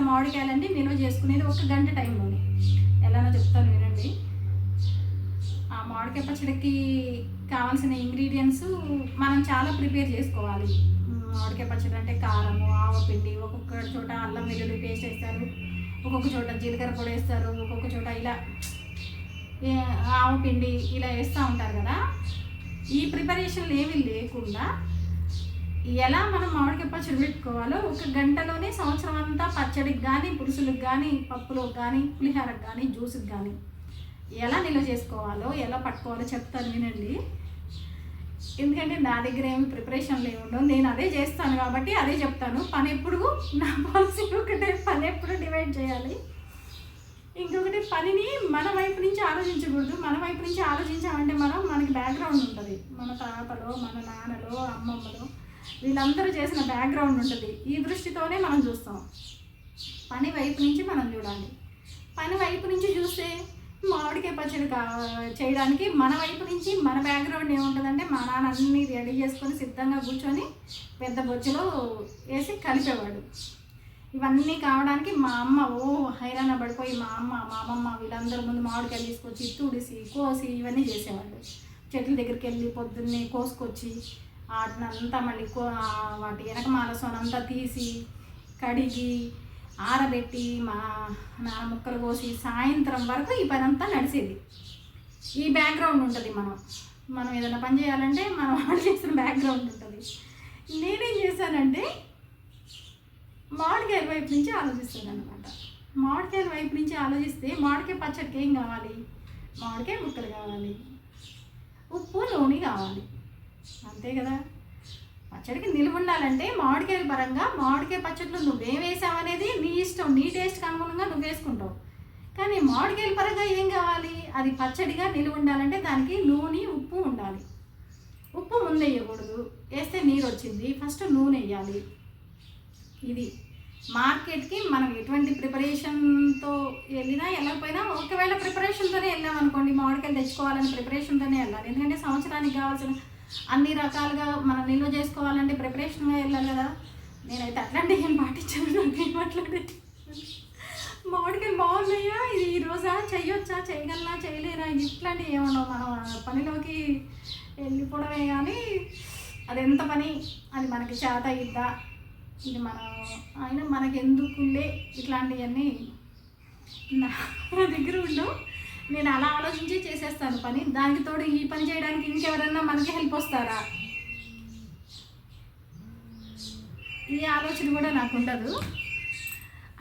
మామిడికాయలన్నీ నిల్వ చేసుకునేది 1 గంట టైంలోనే. ఎలానో చెప్తాను వినండి. ఆ మామిడికాయ పచ్చడికి కావాల్సిన ఇంగ్రీడియంట్స్ మనం చాలా ప్రిపేర్ చేసుకోవాలి. మామిడికాయ పచ్చడి అంటే కారము, ఆవపిండి, ఒక్కొక్క చోట అల్లం వెల్లుల్లి పేస్ట్ వేస్తారు, ఒక్కొక్క చోట జీలకర్ర పొడి వేస్తారు, ఒక్కొక్క చోట ఇలా ఆవపిండి ఇలా వేస్తూ ఉంటారు కదా. ఈ ప్రిపరేషన్లు ఏమీ లేకుండా ఎలా మనం మామిడికాయ పచ్చడి పెట్టుకోవాలో 1 గంటలోనే సంవత్సరం అంతా పచ్చడికి కానీ, పులుసులకు కానీ, పప్పులకు కానీ, పులిహోరకు కానీ, జ్యూస్కి కానీ ఎలా నిల్వ చేసుకోవాలో, ఎలా పట్టుకోవాలో చెప్తాను వినండి. ఎందుకంటే నా దగ్గర ఏమి ప్రిపరేషన్లు ఏమి ఉండవు, నేను అదే చేస్తాను కాబట్టి అదే చెప్తాను. పని ఎప్పుడు నా పాలసీ ఒకటే, పని ఎప్పుడు డివైడ్ చేయాలి. ఇంకొకటి, పనిని మన వైపు నుంచి ఆలోచించకూడదు. మన వైపు నుంచి ఆలోచించామంటే మనకి బ్యాక్గ్రౌండ్ ఉంటుంది. మన తాతలో, మన నాన్నలో, అమ్మమ్మలో వీళ్ళందరూ చేసిన బ్యాక్గ్రౌండ్ ఉంటుంది. ఈ దృష్టితోనే మనం చూస్తాం. పని వైపు నుంచి మనం చూడాలి. పని వైపు నుంచి చూస్తే మామిడికాయ పచ్చడి చేయడానికి మన వైపు నుంచి మన బ్యాక్గ్రౌండ్ ఏముంటుందంటే, మా నాన్న అన్నీ రెడీ చేసుకొని సిద్ధంగా కూర్చొని పెద్ద బొచ్చులో వేసి కలిపేవాడు. ఇవన్నీ కావడానికి మా అమ్మ హైరాణ పడిపోయి మా అమ్మమ్మ వీళ్ళందరూ ముందు మామిడికాయలు తీసుకొచ్చి తుడిసి కోసి ఇవన్నీ చేసేవాళ్ళు. చెట్ల దగ్గరికి వెళ్ళి పొద్దున్నే కోసుకొచ్చి వాటినంతా మళ్ళీ వాటి వెనకమాల సోనంతా తీసి కడిగి ఆరబెట్టి మా నాన్న ముక్కలు కోసి సాయంత్రం వరకు ఈ పని అంతా నడిచేది. ఈ బ్యాక్గ్రౌండ్ ఉంటుంది. మనం ఏదైనా పని చేయాలంటే మనం వాళ్ళు చేసిన బ్యాక్గ్రౌండ్ ఉంటుంది. నేనేం చేశానంటే మామిడికాయల వైపు నుంచి ఆలోచిస్తాను అనమాట. మామిడికాయల వైపు నుంచి ఆలోచిస్తే మామిడికాయ పచ్చడికి ఏం కావాలి? మామిడికాయ ముక్కలు కావాలి, ఉప్పు నూనె కావాలి, అంతే కదా. పచ్చడికి నిలువ ఉండాలంటే మామిడికాయల పరంగా మామిడికాయ పచ్చడిలో నువ్వేం వేసావనేది నీ ఇష్టం, నీ టేస్ట్కి అనుగుణంగా నువ్వు వేసుకుంటావు. కానీ మామిడికాయల పరంగా ఏం కావాలి? అది పచ్చడిగా నిలువ ఉండాలంటే దానికి నూనె ఉప్పు ఉండాలి. ఉప్పు ముందు వేయకూడదు, వేస్తే నీరు వచ్చింది. ఫస్ట్ నూనె వేయాలి. ఇది మార్కెట్కి మనం ఎటువంటి ప్రిపరేషన్తో వెళ్ళినా వెళ్ళకపోయినా, ఒకవేళ ప్రిపరేషన్తోనే వెళ్ళామనుకోండి, మామిడికాయలు తెచ్చుకోవాలని ప్రిపరేషన్తోనే వెళ్ళాలి. ఎందుకంటే సంవత్సరానికి కావాల్సిన అన్ని రకాలుగా మనం నిల్వ చేసుకోవాలంటే ప్రిపరేషన్గా వెళ్ళాలి కదా. నేనైతే అట్లాంటివి ఏం పాటించాను. మాట్లాడే మామిడికాయలు బాగున్నాయా, ఇది ఈరోజా, చెయ్యొచ్చా, చేయగలనా, చేయలేరా, ఇట్లాంటివి ఏముండవు. మనం పనిలోకి వెళ్ళిపోవడమే. కానీ అది ఎంత పని, అది మనకి చేత ఇద్దా, ఇది అయినా మనకి ఎందుకులే ఇట్లాంటివన్నీ నా దగ్గర ఉండవు. నేను అలా ఆలోచించి చేసేస్తాను పని. దానికి తోడు ఈ పని చేయడానికి ఇంకెవరన్నా మనకి హెల్ప్ వస్తారా, ఈ ఆలోచన కూడా నాకు ఉండదు.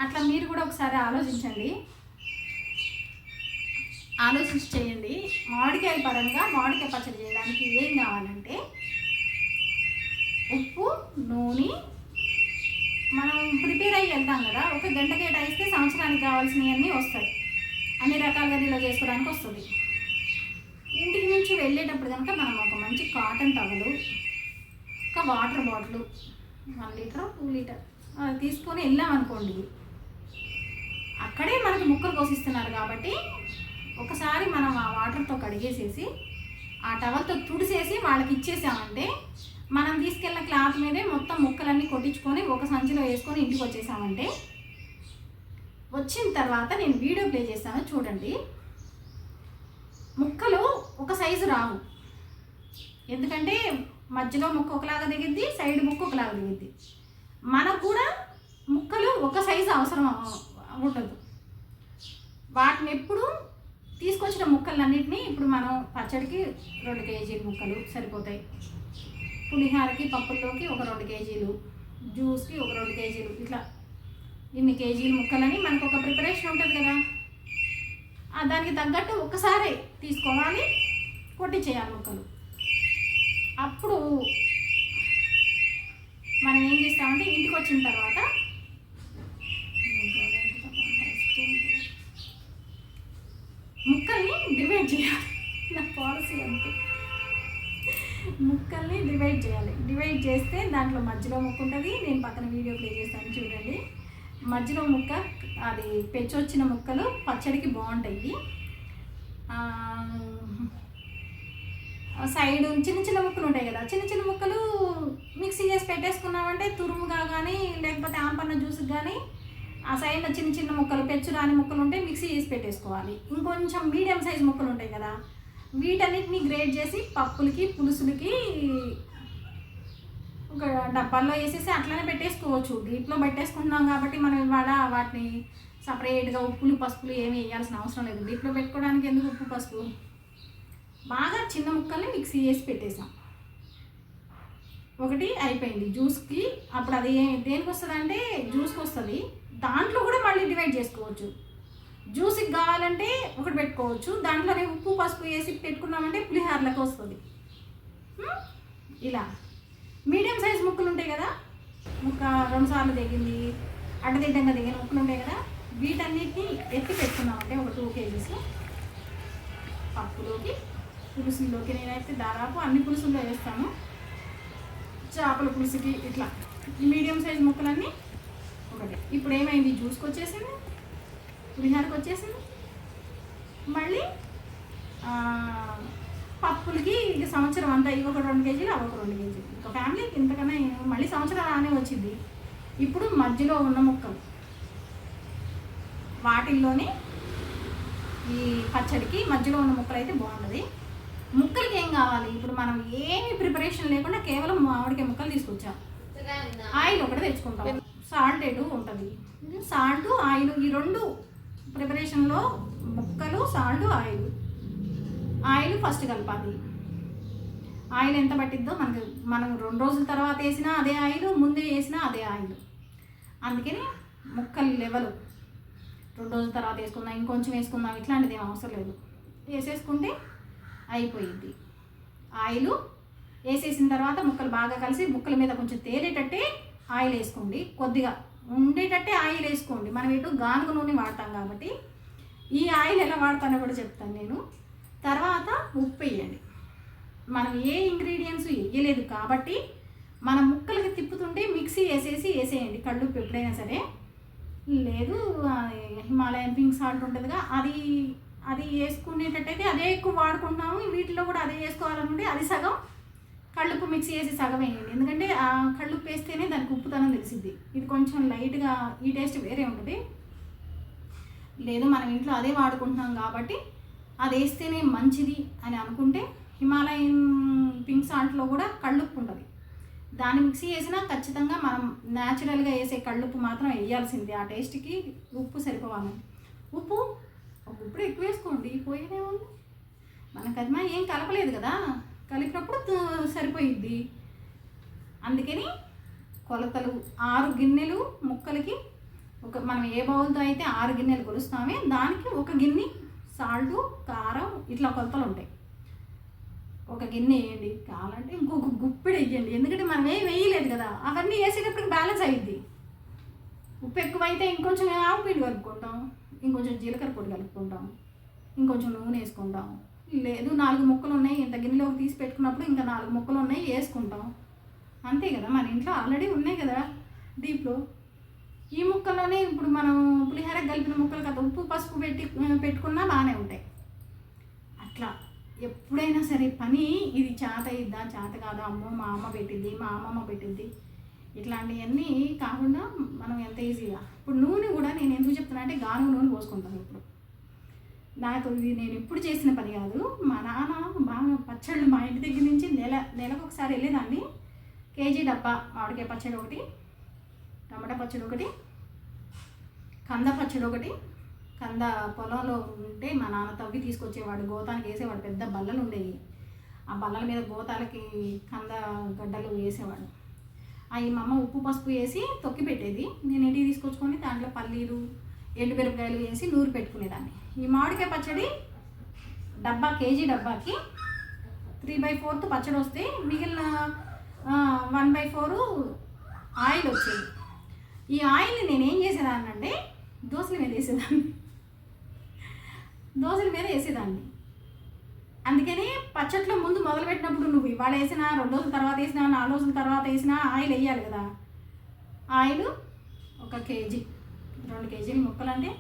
అట్లా మీరు కూడా ఒకసారి ఆలోచించండి, ఆలోచించి చేయండి. మామిడికాయల పరంగా మామిడికాయ పచ్చడి చేయడానికి ఏం కావాలంటే ఉప్పు, నూనె. మనం ప్రిపేర్ అయ్యి వెళ్తాం కదా, 1 గంట కేటాయిస్తే సంవత్సరానికి కావాల్సినవన్నీ వస్తాయి. అన్ని రకాలుగా నిల్వ చేసుకోవడానికి వస్తుంది. ఇంటికి నుంచి వెళ్ళేటప్పుడు కనుక మనం ఒక మంచి కాటన్ టవలు, ఒక వాటర్ బాటిల్ 1 లీటర్ 2 లీటర్ తీసుకొని వెళ్ళామనుకోండి, అక్కడే మనకి ముక్కలు కోసిస్తున్నారు కాబట్టి ఒకసారి మనం ఆ వాటర్తో కడిగేసేసి ఆ టవల్తో తుడిసేసి వాళ్ళకి ఇచ్చేసామంటే, మనం తీసుకెళ్ళిన క్లాత్ మీదే మొత్తం ముక్కలన్నీ కొట్టించుకొని ఒక సంచిలో వేసుకొని ఇంటికి వచ్చేసామంటే, వచ్చిన తర్వాత నేను వీడియో ప్లే చేస్తాను చూడండి. ముక్కలు ఒక సైజు రావు, ఎందుకంటే మధ్యలో ముక్క ఒకలాగా దిగిద్ది, సైడ్ ముక్క ఒకలాగా దిగిద్ది. మనకు కూడా ముక్కలు ఒక సైజు అవసరం ఉండదు. వాటిని ఎప్పుడు తీసుకొచ్చిన ముక్కలన్నింటినీ ఇప్పుడు మనం పచ్చడికి 2 కేజీల ముక్కలు సరిపోతాయి, పులిహారకి పప్పుల్లోకి ఒక 2 కేజీలు, జ్యూస్కి ఒక 2 కేజీలు, ఇట్లా ఇన్ని కేజీల ముక్కలని మనకు ఒక ప్రిపరేషన్ ఉంటుంది కదా. దానికి తగ్గట్టు ఒకసారి తీసుకోవాలి, కొట్టించేయాలి ముక్కలు. అప్పుడు మనం ఏం చేస్తామంటే ఇంటికి వచ్చిన తర్వాత ముక్కల్ని డివైడ్ చేయాలి. నా పాలసీ అంతే, ముక్కల్ని డివైడ్ చేయాలి. డివైడ్ చేస్తే దాంట్లో మధ్యలో ముక్క ఉంటుంది. నేను పక్కన వీడియో ప్లే చేస్తాను చూడండి. మధ్యలో ముక్క, అది పెచ్చొచ్చిన ముక్కలు పచ్చడికి బాగుంటాయి. సైడ్ చిన్న చిన్న ముక్కలు ఉంటాయి కదా, చిన్న చిన్న ముక్కలు మిక్సీ చేసి పెట్టేసుకున్నామంటే తురుముగా కానీ లేకపోతే ఆంపన్న జ్యూస్కి కానీ ఆ సైడ్లో చిన్న చిన్న ముక్కలు, పెచ్చు రాని ముక్కలు ఉంటే మిక్సీ చేసి పెట్టేసుకోవాలి. ఇంకొంచెం మీడియం సైజ్ ముక్కలు ఉంటాయి కదా, వీటన్నిటిని గ్రేట్ చేసి పప్పులకి, పులుసులకి ఒక డబ్బాల్లో వేసేసి అట్లనే పెట్టేసుకోవచ్చు. డీప్లో పెట్టేసుకుంటున్నాం కాబట్టి మనం ఇవాళ వాటిని సపరేట్గా ఉప్పులు, పసుపులు ఏమి వేయాల్సిన అవసరం లేదు. డీప్లో పెట్టుకోవడానికి ఎందుకు ఉప్పు, పసుపు? బాగా చిన్న ముక్కల్ని మిక్సీ చేసి పెట్టేసాం. ఒకటి అయిపోయింది జ్యూస్కి. అప్పుడు అది దేనికి వస్తుంది అంటే జ్యూస్కి వస్తుంది. దాంట్లో కూడా మళ్ళీ డివైడ్ చేసుకోవచ్చు. జ్యూస్కి కావాలంటే ఒకటి పెట్టుకోవచ్చు, దాంట్లోనే ఉప్పు, పసుపు వేసి పెట్టుకున్నామంటే పులిహారలకు వస్తుంది. ఇలా మీడియం సైజ్ ముక్కలు ఉంటాయి కదా, ముక్క 2 సార్లు దిగింది, అడ్డదిడ్డంగా దిగిన ముక్కలు ఉంటాయి కదా, వీటన్నిటిని ఎత్తి పెట్టుకున్నామంటే ఒక 2 kgs పప్పులోకి, పులుసుల్లోకి. నేనైతే దాదాపు అన్ని పులుసుల్లో వేస్తాను. చేపల పులుసుకి ఇట్లా మీడియం సైజ్ ముక్కలన్నీ ఒకటి. ఇప్పుడు ఏమైంది, జ్యూస్కి వచ్చేసింది, పులిహారకు వచ్చేసింది. మళ్ళీ పప్పులకి ఇక సంవత్సరం అంతా ఇవి ఒక 2 kgs, అవి ఒక 2 kgs. ఒక ఫ్యామిలీకి ఇంతకన్నా మళ్ళీ సంవత్సరం రానే వచ్చింది. ఇప్పుడు మధ్యలో ఉన్న ముక్కలు వాటిల్లోనే ఈ పచ్చడికి మధ్యలో ఉన్న ముక్కలు అయితే బాగుంటుంది. ముక్కలకి ఏం కావాలి, ఇప్పుడు మనం ఏమి ప్రిపరేషన్ లేకుండా కేవలం మామిడికాయ ముక్కలు తీసుకొచ్చాం. ఆయిల్ ఒకటి తెచ్చుకుంటాం, సాల్ట్ ఎటు ఉంటుంది. సాల్ట్, ఆయిల్, ఈ 2 ప్రిపరేషన్లో ముక్కలు, సాల్ట్, ఆయిల్ ఫస్ట్ కలపాలి. ఆయిల్ ఎంత పట్టిద్దో మనం 2 రోజుల తర్వాత వేసినా అదే ఆయిల్, ముందే వేసినా అదే ఆయిల్. అందుకని ముక్కలు లెవెల్ 2 రోజుల తర్వాత వేసుకుందాం, ఇంకొంచెం వేసుకుందాం, ఇట్లాంటిది ఏం అవసరం లేదు. వేసేసుకుంటే అయిపోయింది. ఆయిల్ వేసేసిన తర్వాత ముక్కలు బాగా కలిసి ముక్కల మీద కొంచెం తేలేటట్టే ఆయిల్ వేసుకోండి. కొద్దిగా ఉండేటట్టే ఆయిల్ వేసుకోండి. మనం ఇటు గానుగ నూనె వాడతాం కాబట్టి ఈ ఆయిల్ ఎలా వాడతానో కూడా చెప్తాను నేను. తర్వాత ఉప్పు వేయండి. మనం ఏ ఇంగ్రీడియంట్స్ వేయలేదు కాబట్టి మనం ముక్కలకి తిప్పుతుంటే మిక్సీ వేసేయండి. కళ్ళుప్పు ఎప్పుడైనా సరే. లేదు హిమాలయన్ పింక్ సాల్ట్ ఉంటుందిగా, అది వేసుకునేటట్టయితే అదే ఎక్కువ వాడుకుంటున్నాము. వీటిలో కూడా అదే వేసుకోవాలనుకుంటే అది సగం, కళ్ళుప్పు మిక్సీ వేసి సగం వేయండి. ఎందుకంటే ఆ కళ్ళుప్పు వేస్తేనే దానికి ఉప్పుతనం తెలిసిద్ది. ఇది కొంచెం లైట్గా ఈ టేస్ట్ వేరే ఉంటుంది. లేదు మనం ఇంట్లో అదే వాడుకుంటున్నాం కాబట్టి అది వేస్తేనే మంచిది అని అనుకుంటే హిమాలయన్ పింక్ సాల్ట్లో కూడా కళ్ళుప్పు ఉంటుంది. దాన్ని మిక్సీ వేసినా ఖచ్చితంగా మనం న్యాచురల్గా వేసే కళ్ళుప్పు మాత్రం వేయాల్సింది. ఆ టేస్ట్కి ఉప్పు సరిపోవాలి. ఉప్పు ఇప్పుడు ఎక్కువ వేసుకోండి, పోయేదే ఉంది. మనకు అది ఏం కలపలేదు కదా, కలిపినప్పుడు సరిపోయిద్ది. అందుకని కొలతలు 6 గిన్నెలు ముక్కలకి, మనం ఏ బౌల్తో అయితే 6 గిన్నెలు కొలుస్తామే దానికి 1 గిన్నె సాల్టు, కారం, ఇట్లా కొలతలు ఉంటాయి. 1 గిన్నె వేయండి, కావాలంటే ఇంకొక గుప్పెడు వేయండి. ఎందుకంటే మనం ఏం వేయలేదు కదా, అవన్నీ వేసేటప్పటికి బ్యాలెన్స్ అయ్యిద్ది. ఉప్పు ఎక్కువైతే ఇంకొంచెం ఆవు పిండి కలుపుకుంటాం, ఇంకొంచెం జీలకర్ర పొడి కలుపుకుంటాం, ఇంకొంచెం నూనె వేసుకుంటాం. లేదు 4 ముక్కలు ఉన్నాయి, ఇంత గిన్నెలోకి తీసి పెట్టుకున్నప్పుడు ఇంకా 4 ముక్కలు ఉన్నాయి వేసుకుంటాం. అంతే కదా, మన ఇంట్లో ఆల్రెడీ ఉన్నాయి కదా డీప్లో. ఈ ముక్కల్లోనే ఇప్పుడు మనం పులిహోర కలిపిన ముక్కలు కదా ఉప్పు, పసుపు పెట్టుకున్నా బాగానే ఉంటాయి. అట్లా ఎప్పుడైనా సరే పని ఇది చేత ఇద్దా, చేత కాదా, అమ్మో మా అమ్మ పెట్టింది, మా అమ్మమ్మ పెట్టింది, ఇట్లాంటివన్నీ కాకుండా మనం ఎంత ఈజీగా. ఇప్పుడు నూనె కూడా నేను ఎందుకు చెప్తున్నా అంటే గానుగ నూనె పోసుకుంటాను. ఇప్పుడు నాకు ఇది నేను ఎప్పుడు చేసిన పని కాదు. మా నాన్న బాగా పచ్చళ్ళు మా ఇంటి దగ్గర నుంచి నెలకు ఒకసారి వెళ్ళేదాన్ని. కేజీ డబ్బా మామిడికాయ పచ్చడి ఒకటి, టమాటా పచ్చడి ఒకటి, కంద పచ్చడి ఒకటి. కంద పొలంలో ఉంటే మా నాన్న తవ్వి తీసుకొచ్చేవాడు, గోతానికి వేసేవాడు. పెద్ద బల్లలు ఉండేవి, ఆ బల్లల మీద గోతాలకి కంద గడ్డలు వేసేవాడు. అవి మా అమ్మ ఉప్పు, పసుపు వేసి తొక్కి పెట్టేది. నేను ఇంటికి తీసుకొచ్చుకొని దాంట్లో పల్లీలు, ఎండుమిరపకాయలు వేసి నూరు పెట్టుకునేదాన్ని. ఈ మామిడికాయ పచ్చడి డబ్బా, కేజీ డబ్బాకి 3/4 పచ్చడి వస్తే మిగిలిన 1/4 ఆయిల్ వచ్చేది. ఈ ఆయిల్ని నేనేం చేసేదాన్ని అంటే దోశల మీద వేసేదాన్ని. అందుకని పచ్చట్లో ముందు మొదలుపెట్టినప్పుడు నువ్వు ఇవాళ వేసినా, 2 రోజుల తర్వాత వేసినా, 4 రోజుల తర్వాత వేసినా ఆయిల్ వేయాలి కదా. ఆయిల్ 1 కేజీ, 2 కేజీలు ముక్కలు అంటే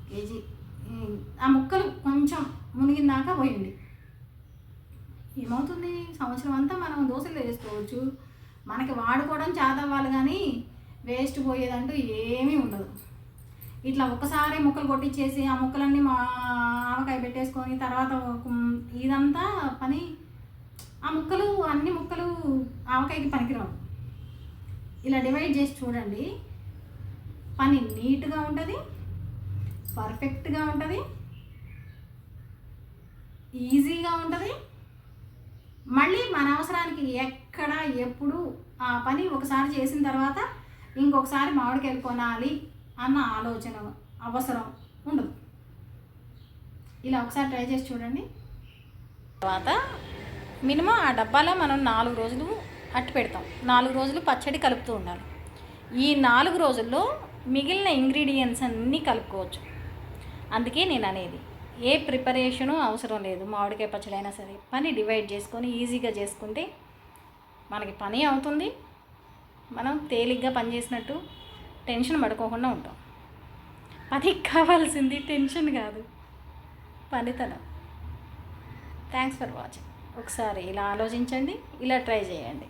కేజీ. ఆ ముక్కలు కొంచెం మునిగిందాకా పోయండి. ఏమవుతుంది, సంవత్సరం అంతా మనం దోశలు వేసుకోవచ్చు. మనకి వాడుకోవడం చేతవ్వాలి కానీ వేస్ట్ పోయేదంటూ ఏమీ ఉండదు. ఇట్లా ఒకసారి ముక్కలు కొట్టించేసి ఆ ముక్కలన్నీ మా ఆవకాయ పెట్టేసుకొని తర్వాత ఇదంతా పని, ఆ ముక్కలు అన్ని ముక్కలు ఆవకాయకి పనికిరావు. ఇలా డివైడ్ చేసి చూడండి, పని నీట్గా ఉంటుంది, పర్ఫెక్ట్గా ఉంటుంది, ఈజీగా ఉంటుంది. మళ్ళీ మన అవసరానికి ఎక్కడ ఎప్పుడు ఆ పని ఒకసారి చేసిన తర్వాత ఇంకొకసారి మామిడికాయలు కొనాలి అన్న ఆలోచన అవసరం ఉండదు. ఇలా ఒకసారి ట్రై చేసి చూడండి. తర్వాత మినిమం ఆ డబ్బాలో మనం 4 రోజులు అట్టి పెడతాం, 4 రోజులు పచ్చడి కలుపుతూ ఉండాలి. ఈ 4 రోజుల్లో మిగిలిన ఇంగ్రీడియంట్స్ అన్నీ కలుపుకోవచ్చు. అందుకే నేను అనేది ఏ ప్రిపరేషను అవసరం లేదు. మామిడికాయ పచ్చడి అయినా సరే పని డివైడ్ చేసుకొని ఈజీగా చేసుకుంటే మనకి పని అవుతుంది, మనం తేలిగ్గా పని చేసినట్టు టెన్షన్ పడుకోకుండా ఉంటాం. పనికి కావాల్సింది టెన్షన్ కాదు, పనితనం. Thanks for watching. ఒకసారి ఇలా ఆలోచించండి, ఇలా ట్రై చేయండి.